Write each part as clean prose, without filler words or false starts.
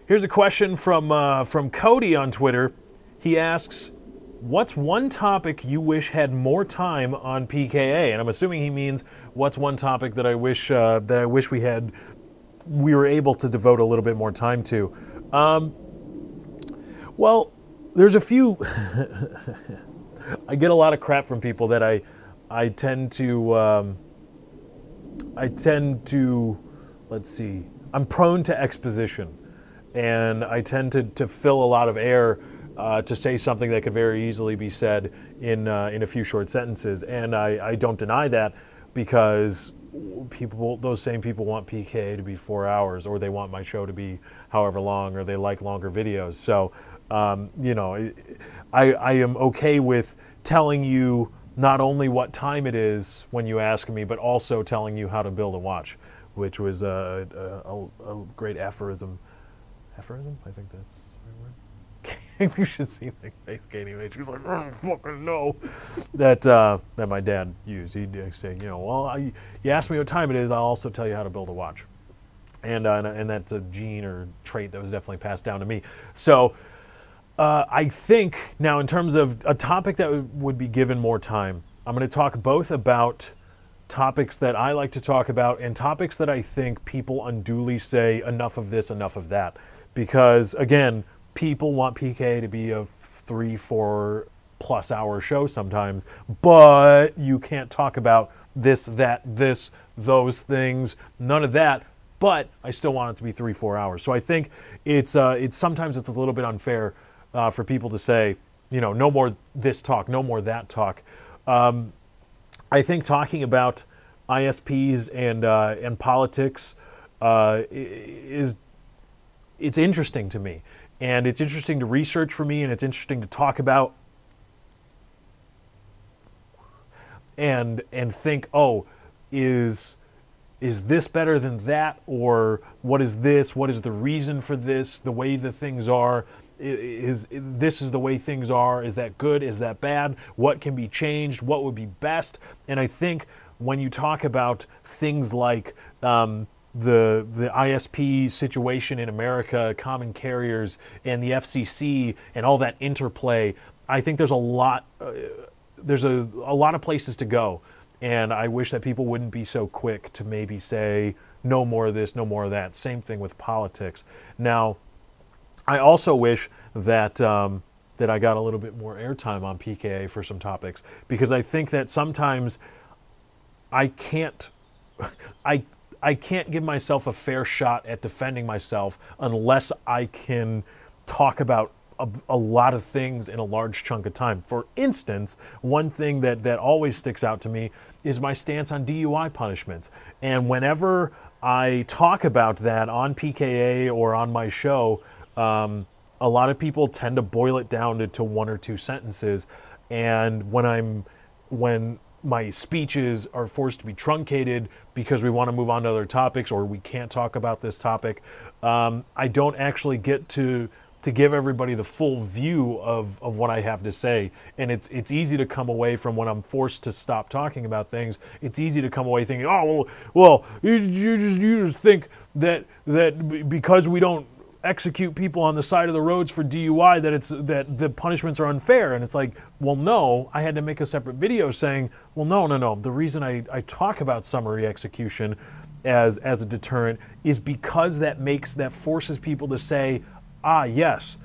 Here's a question from Cody on Twitter. He asks, what's one topic you wish had more time on PKA? And I'm assuming he means what's one topic that I wish we were able to devote a little bit more time to. Well, there's a few. I get a lot of crap from people that I tend to let's see. I'm prone to exposition, and I tend to fill a lot of air to say something that could very easily be said in a few short sentences. And I don't deny that, because those same people want PKA to be 4 hours, or they want my show to be however long, or they like longer videos. So, you know, I am okay with telling you not only what time it is when you ask me, but also telling you how to build a watch, which was a great aphorism. Aphorism? I think that's the right word. You should see my face, Katie. She's like, I don't fucking know. That my dad used. He'd say, you know, well, you ask me what time it is, I'll also tell you how to build a watch. And that's a gene or trait that was definitely passed down to me. So I think now, in terms of a topic that would be given more time, I'm going to talk both about topics that I like to talk about and topics that I think people unduly say enough of this, enough of that. Because, again, people want PKA to be a 3-4 plus hour show sometimes, but you can't talk about this, that, this, those things, none of that, but I still want it to be 3-4 hours. So I think it's sometimes it's a little bit unfair for people to say, you know, no more this talk, no more that talk. I think talking about ISPs and politics it's interesting to me, and it's interesting to research for me, and it's interesting to talk about and think, oh, is this better than that, or what is this? What is the reason for this? The way the things are. This is the way things are. Is that good? Is that bad? What can be changed? What would be best? And I think when you talk about things like the ISP situation in America, common carriers, and the FCC, and all that interplay, I think there's a lot. There's a lot of places to go, and I wish that people wouldn't be so quick to maybe say no more of this, no more of that. Same thing with politics. Now, I also wish that that I got a little bit more airtime on PKA for some topics, because I think that sometimes I can't give myself a fair shot at defending myself unless I can talk about a lot of things in a large chunk of time. For instance, one thing that always sticks out to me is my stance on DUI punishments. And whenever I talk about that on PKA or on my show, a lot of people tend to boil it down to 1 or 2 sentences. And when my speeches are forced to be truncated because we want to move on to other topics, or we can't talk about this topic, I don't actually get to give everybody the full view of what I have to say. And it's easy to come away from, when I'm forced to stop talking about things, it's easy to come away thinking, oh, well, you just think that because we don't execute people on the side of the roads for DUI that the punishments are unfair. And it's like, well, no, I had to make a separate video saying, well, no. The reason I talk about summary execution as a deterrent is because that forces people to say, yes,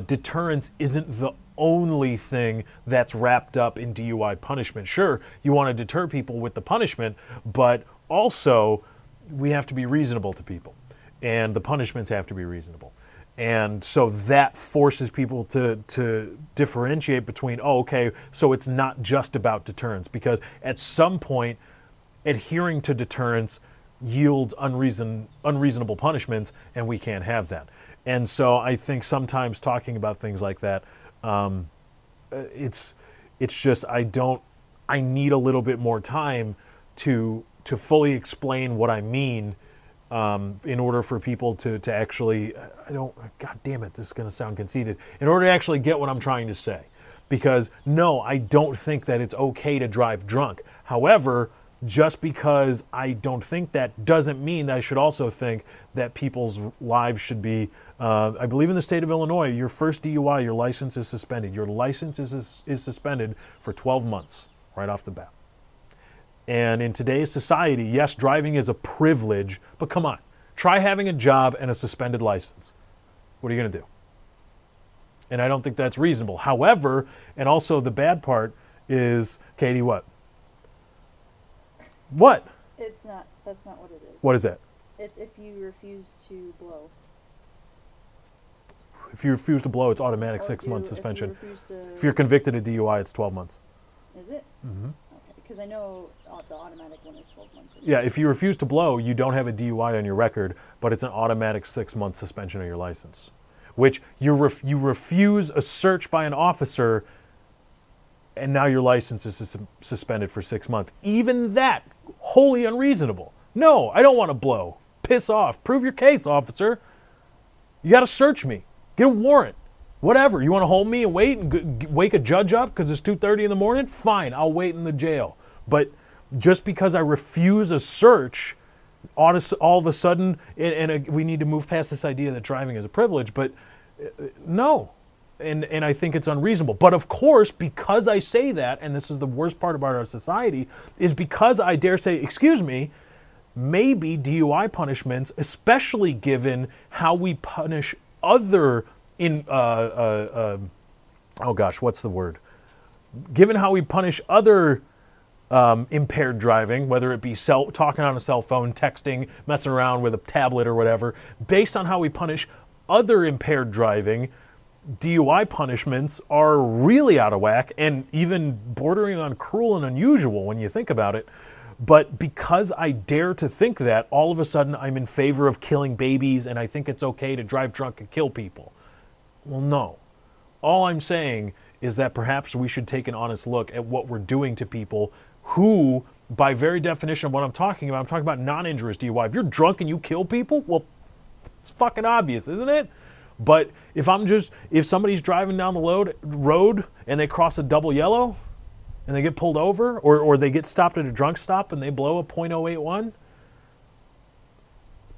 deterrence isn't the only thing that's wrapped up in DUI punishment. Sure, you want to deter people with the punishment, but also we have to be reasonable to people, and the punishments have to be reasonable. And so that forces people to differentiate between, oh, okay, so it's not just about deterrence, because at some point, adhering to deterrence yields unreasonable punishments, and we can't have that. And so I think sometimes talking about things like that, it's just I need a little bit more time to fully explain what I mean, in order for people to actually, God damn it, this is going to sound conceited, in order to actually get what I'm trying to say. Because no, I don't think that it's okay to drive drunk. However, just because I don't think that doesn't mean that I should also think that people's lives should be, I believe in the state of Illinois, your first DUI, your license is suspended. Your license is suspended for 12 months right off the bat. And in today's society, yes, driving is a privilege, but come on, try having a job and a suspended license. What are you going to do? And I don't think that's reasonable. However, and also the bad part is, Katie, what? What? It's not, that's not what it is. What is that? It's if you refuse to blow. If you refuse to blow, it's automatic 6-month suspension. If If you're convicted of DUI, it's 12 months. Is it? Mm-hmm. Okay, because I know the automatic one is 12 months. Yeah, if you refuse to blow, you don't have a DUI on your record, but it's an automatic 6-month suspension of your license. Which you refuse a search by an officer, and now your license is suspended for 6 months. Even that, wholly unreasonable. No, I don't want to blow. Piss off. Prove your case, officer. You got to search me. Get a warrant. Whatever. You want to hold me and wait and wake a judge up because it's 2:30 in the morning? Fine, I'll wait in the jail. But just because I refuse a search, all of a sudden, and we need to move past this idea that driving is a privilege, but no. And I think it's unreasonable. But of course, because I say that, and this is the worst part about our society, is because I dare say, excuse me, maybe DUI punishments, especially given how we punish other oh gosh, what's the word? Given how we punish other impaired driving, whether it be talking on a cell phone, texting, messing around with a tablet or whatever, based on how we punish other impaired driving, DUI punishments are really out of whack and even bordering on cruel and unusual when you think about it. But because I dare to think that, all of a sudden I'm in favor of killing babies and I think it's okay to drive drunk and kill people. Well, no. All I'm saying is that perhaps we should take an honest look at what we're doing to people who, by very definition of what I'm talking about non-injurious DUI. If you're drunk and you kill people, well, it's fucking obvious, isn't it? But if somebody's driving down the road and they cross a double yellow and they get pulled over, or they get stopped at a drunk stop and they blow a .081,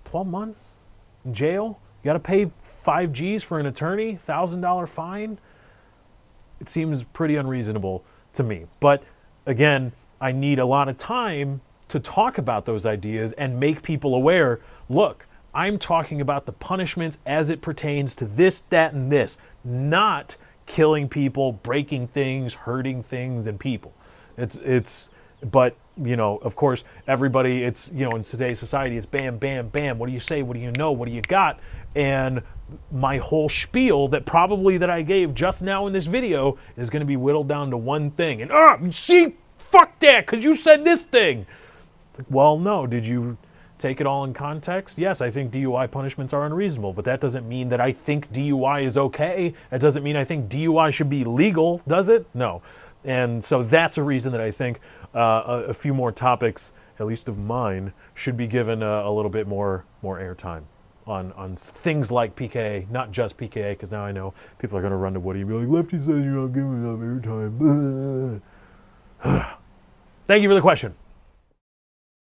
12 months in jail, you got to pay 5 G's for an attorney, $1,000 fine. It seems pretty unreasonable to me. But again, I need a lot of time to talk about those ideas and make people aware, look, I'm talking about the punishments as it pertains to this, that, and this, not killing people, breaking things, hurting things and people. But, you know, of course, everybody, it's, you know, in today's society, it's bam, bam, bam. What do you say? What do you know? What do you got? And my whole spiel that I gave just now in this video is going to be whittled down to one thing. And, fuck that, because you said this thing. It's like, well, no, did you take it all in context? Yes, I think DUI punishments are unreasonable, but that doesn't mean that I think DUI is okay. That doesn't mean I think DUI should be legal, does it? No. And so that's a reason that I think a few more topics, at least of mine, should be given a little bit more airtime on things like PKA, not just PKA, because now I know people are going to run to Woody and be like, Lefty says you're not giving enough airtime. Thank you for the question.